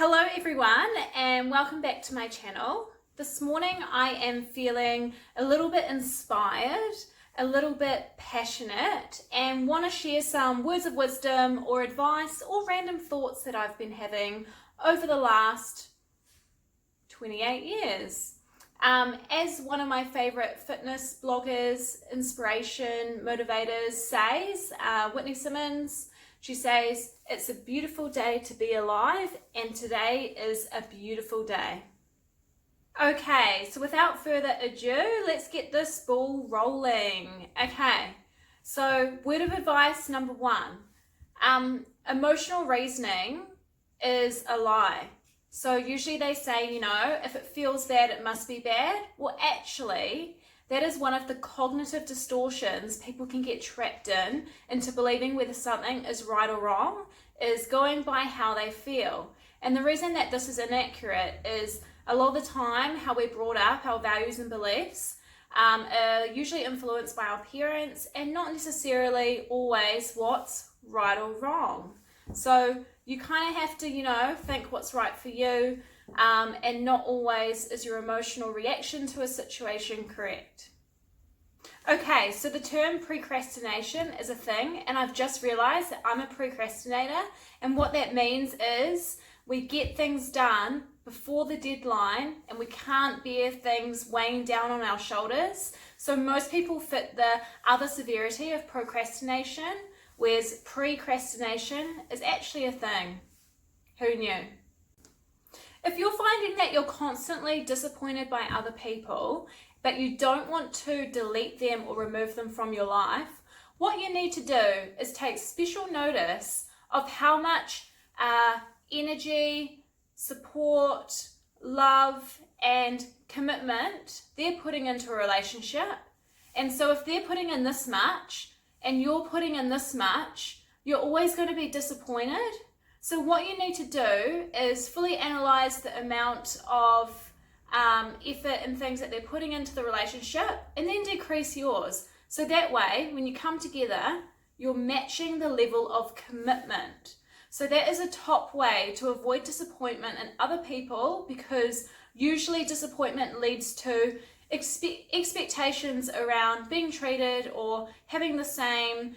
Hello everyone and welcome back to my channel. This morning I am feeling a little bit inspired, a little bit passionate and want to share some words of wisdom or advice or random thoughts that I've been having over the last 28 years. As one of my favorite fitness bloggers, inspiration motivators says, Whitney Simmons, she says, "It's a beautiful day to be alive, and today is a beautiful day." Okay, so without further ado, let's get this ball rolling. Okay, so word of advice number one, emotional reasoning is a lie. So usually they say, if it feels bad, it must be bad. Well, actually, that is one of the cognitive distortions people can get trapped into believing whether something is right or wrong, is going by how they feel. And the reason that this is inaccurate is a lot of the time how we're brought up, our values and beliefs, are usually influenced by our parents and not necessarily always what's right or wrong. So you kind of have to, think what's right for you, and not always is your emotional reaction to a situation correct. Okay, so the term procrastination is a thing, and I've just realized that I'm a procrastinator, and what that means is we get things done before the deadline and we can't bear things weighing down on our shoulders. So most people fit the other severity of procrastination, whereas precrastination is actually a thing. Who knew? If you're finding that you're constantly disappointed by other people, but you don't want to delete them or remove them from your life, what you need to do is take special notice of how much energy, support, love, and commitment they're putting into a relationship. And so if they're putting in this much and you're putting in this much, you're always going to be disappointed. So what you need to do is fully analyze the amount of effort and things that they're putting into the relationship and then decrease yours. So that way, when you come together, you're matching the level of commitment. So that is a top way to avoid disappointment in other people, because usually disappointment leads to expectations around being treated or having the same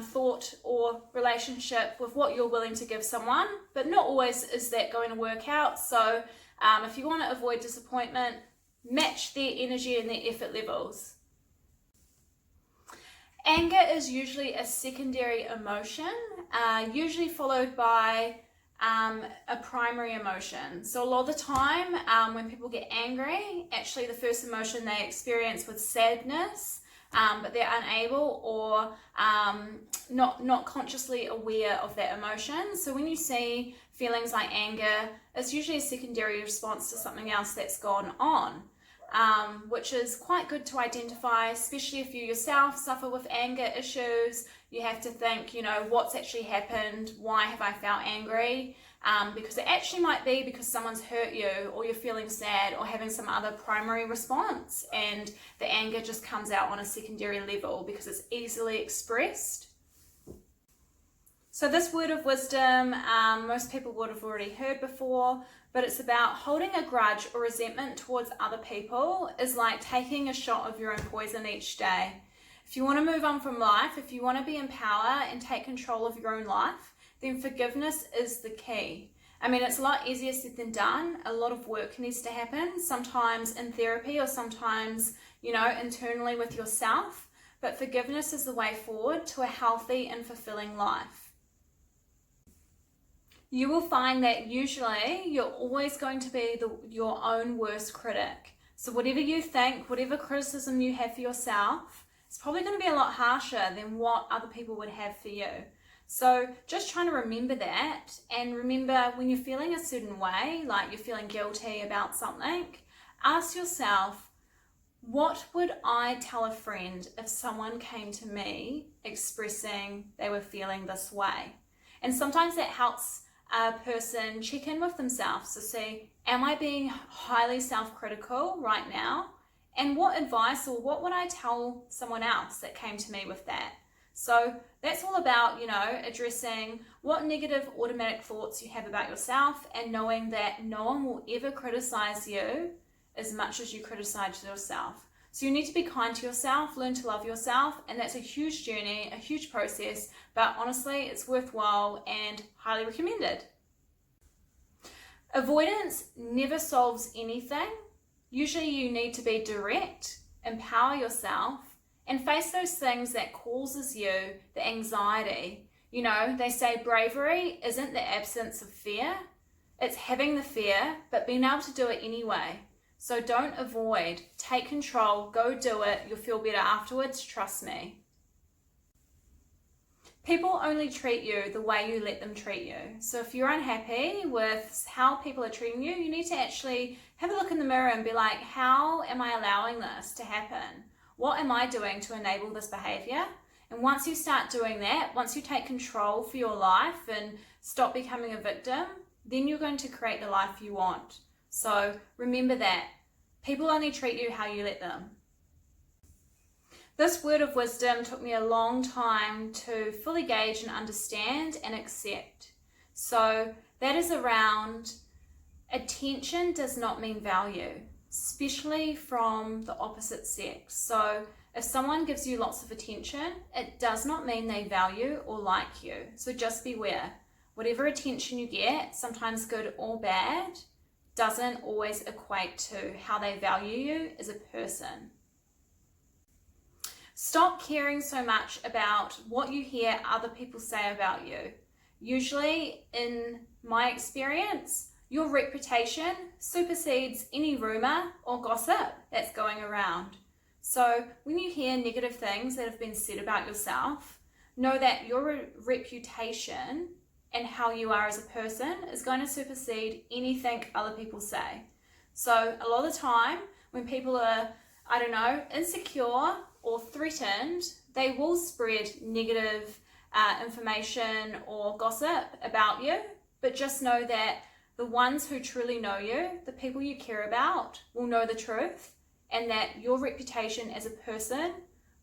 thought or relationship with what you're willing to give someone, but not always is that going to work out. So if you want to avoid disappointment, match their energy and their effort levels. Anger is usually a secondary emotion, usually followed by a primary emotion. So a lot of the time when people get angry, actually the first emotion they experience was sadness, but they're unable or not consciously aware of that emotion. So when you see feelings like anger, it's usually a secondary response to something else that's gone on, which is quite good to identify, especially if you yourself suffer with anger issues. You have to think, what's actually happened? Why have I felt angry? Because it actually might be because someone's hurt you, or you're feeling sad, or having some other primary response, and the anger just comes out on a secondary level because it's easily expressed. So this word of wisdom, most people would have already heard before, but it's about holding a grudge or resentment towards other people is like taking a shot of your own poison each day. If you want to move on from life, if you want to be in power and take control of your own life, then forgiveness is the key. I mean, it's a lot easier said than done. A lot of work needs to happen, sometimes in therapy or sometimes, internally with yourself. But forgiveness is the way forward to a healthy and fulfilling life. You will find that usually you're always going to be your own worst critic. So whatever you think, whatever criticism you have for yourself, it's probably going to be a lot harsher than what other people would have for you. So just trying to remember that, and remember when you're feeling a certain way, like you're feeling guilty about something, ask yourself, what would I tell a friend if someone came to me expressing they were feeling this way? And sometimes that helps a person check in with themselves to see, am I being highly self-critical right now? And what advice or what would I tell someone else that came to me with that? So that's all about, addressing what negative automatic thoughts you have about yourself and knowing that no one will ever criticize you as much as you criticize yourself. So you need to be kind to yourself, learn to love yourself, and that's a huge journey, a huge process, but honestly, it's worthwhile and highly recommended. Avoidance never solves anything. Usually you need to be direct, empower yourself, and face those things that causes you the anxiety. They say bravery isn't the absence of fear, it's having the fear, but being able to do it anyway. So don't avoid, take control, go do it, you'll feel better afterwards, trust me. People only treat you the way you let them treat you. So if you're unhappy with how people are treating you, you need to actually have a look in the mirror and be like, how am I allowing this to happen? What am I doing to enable this behavior? And once you start doing that, once you take control for your life and stop becoming a victim, then you're going to create the life you want. So remember that. People only treat you how you let them. This word of wisdom took me a long time to fully gauge and understand and accept. So that is around attention does not mean value, especially from the opposite sex. So if someone gives you lots of attention, it does not mean they value or like you. So just beware. Whatever attention you get, sometimes good or bad, doesn't always equate to how they value you as a person. Stop caring so much about what you hear other people say about you. Usually, in my experience, your reputation supersedes any rumor or gossip that's going around. So when you hear negative things that have been said about yourself, know that your reputation and how you are as a person is going to supersede anything other people say. So a lot of the time when people are, insecure or threatened, they will spread negative information or gossip about you, but just know that the ones who truly know you, the people you care about, will know the truth, and that your reputation as a person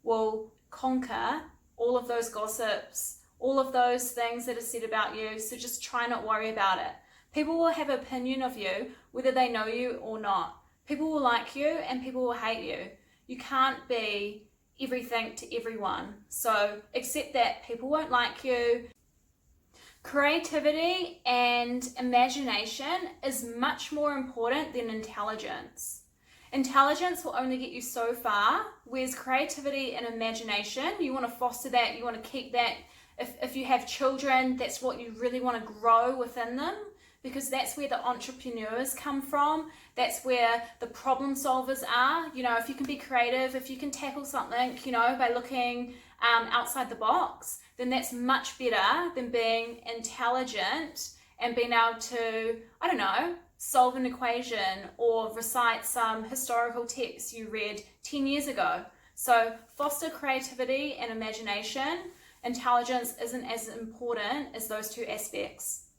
will conquer all of those gossips, all of those things that are said about you. So just try not worry about it. People will have an opinion of you whether they know you or not. People will like you and people will hate you. You can't be everything to everyone. So accept that people won't like you. Creativity and imagination is much more important than intelligence. Intelligence will only get you so far, whereas creativity and imagination, you want to foster that, you want to keep that. If you have children, that's what you really want to grow within them, because that's where the entrepreneurs come from. That's where the problem solvers are. If you can be creative, if you can tackle something, by looking outside the box, then that's much better than being intelligent and being able to, solve an equation or recite some historical text you read 10 years ago. So foster creativity and imagination. Intelligence isn't as important as those two aspects.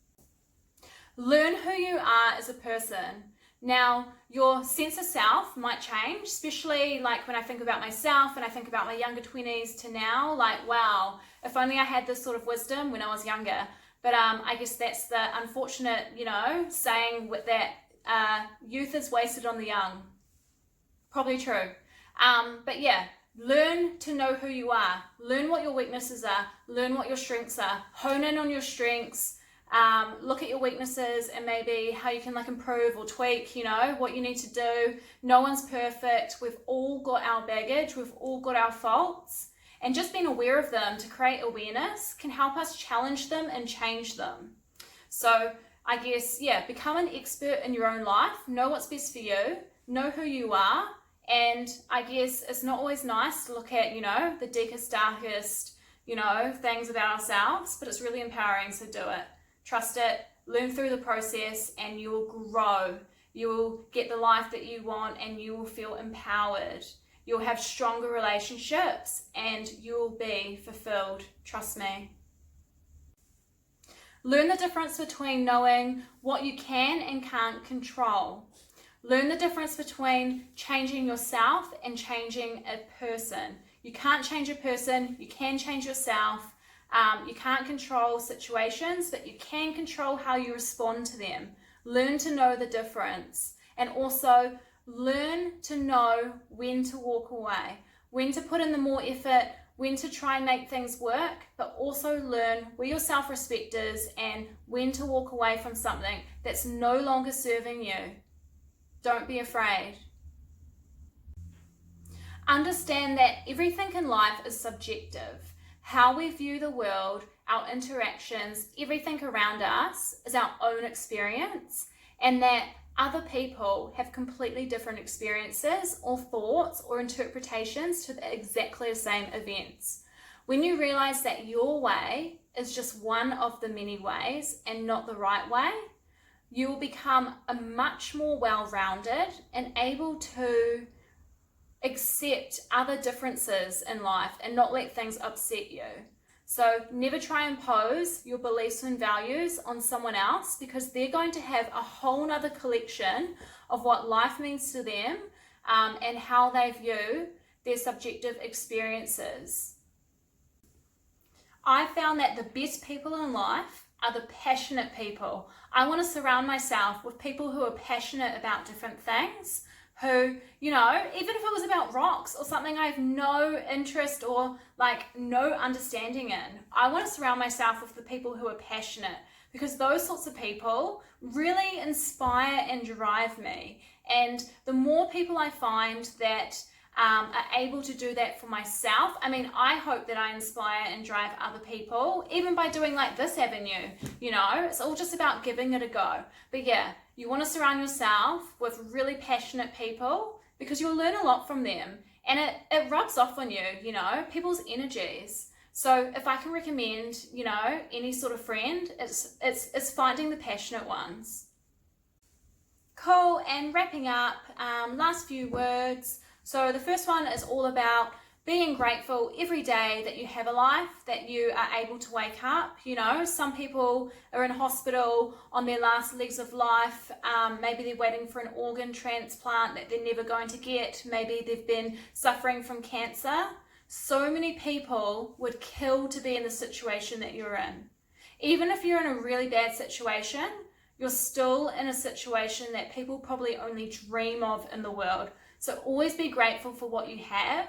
Learn who you are as a person. Now, your sense of self might change, especially like when I think about myself and I think about my younger 20s to now, like, wow, if only I had this sort of wisdom when I was younger. But I guess that's the unfortunate, saying with that youth is wasted on the young. Probably true. But yeah, learn to know who you are. Learn what your weaknesses are. Learn what your strengths are. Hone in on your strengths. Look at your weaknesses and maybe how you can improve or tweak, what you need to do. No one's perfect. We've all got our baggage. We've all got our faults. And just being aware of them to create awareness can help us challenge them and change them. So I guess, become an expert in your own life. Know what's best for you. Know who you are. And I guess it's not always nice to look at, the deepest, darkest, things about ourselves, but it's really empowering, so do it. Trust it, learn through the process, and you will grow. You will get the life that you want, and you will feel empowered. You'll have stronger relationships, and you will be fulfilled. Trust me. Learn the difference between knowing what you can and can't control. Learn the difference between changing yourself and changing a person. You can't change a person, you can change yourself. You can't control situations, but you can control how you respond to them. Learn to know the difference, and also learn to know when to walk away, when to put in the more effort, when to try and make things work, but also learn where your self-respect is and when to walk away from something that's no longer serving you. Don't be afraid. Understand that everything in life is subjective. How we view the world, our interactions, everything around us is our own experience, and that other people have completely different experiences or thoughts or interpretations to exactly the same events. When you realize that your way is just one of the many ways and not the right way, you will become a much more well-rounded and able to accept other differences in life and not let things upset you. So never try and impose your beliefs and values on someone else, because they're going to have a whole nother collection of what life means to them and how they view their subjective experiences. I found that the best people in life are the passionate people. I want to surround myself with people who are passionate about different things, who, you know, even if it was about rocks or something I have no interest or like no understanding in, I want to surround myself with the people who are passionate, because those sorts of people really inspire and drive me. And the more people I find that are able to do that for myself, I mean, I hope that I inspire and drive other people, even by doing like this avenue, you know, it's all just about giving it a go. But yeah, you want to surround yourself with really passionate people, because you'll learn a lot from them, and it rubs off on you, you know, people's energies. So if I can recommend, you know, any sort of friend, it's finding the passionate ones. Cool, and wrapping up, last few words. So the first one is all about being grateful every day that you have a life, that you are able to wake up. You know, some people are in hospital on their last legs of life. Maybe they're waiting for an organ transplant that they're never going to get. Maybe they've been suffering from cancer. So many people would kill to be in the situation that you're in. Even if you're in a really bad situation, you're still in a situation that people probably only dream of in the world. So always be grateful for what you have.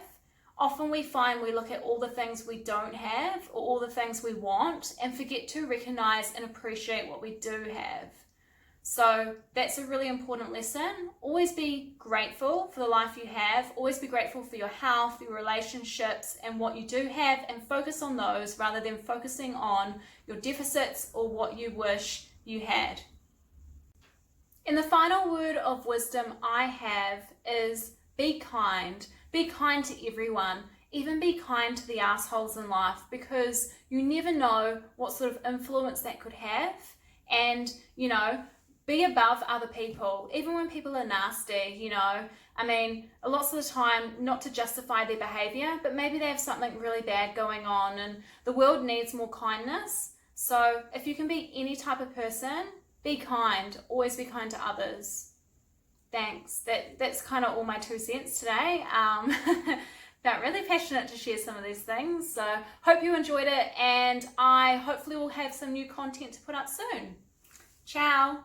Often we find we look at all the things we don't have or all the things we want and forget to recognize and appreciate what we do have. So that's a really important lesson. Always be grateful for the life you have. Always be grateful for your health, your relationships, and what you do have, and focus on those rather than focusing on your deficits or what you wish you had. And the final word of wisdom I have is be kind. Be kind to everyone. Even be kind to the assholes in life, because you never know what sort of influence that could have. And, you know, be above other people, even when people are nasty, you know. I mean, lots of the time, not to justify their behavior, but maybe they have something really bad going on and the world needs more kindness. So if you can be any type of person, be kind. Always be kind to others. Thanks. That's kind of all my 2 cents today. Felt really passionate to share some of these things. So hope you enjoyed it, and I hopefully will have some new content to put up soon. Ciao.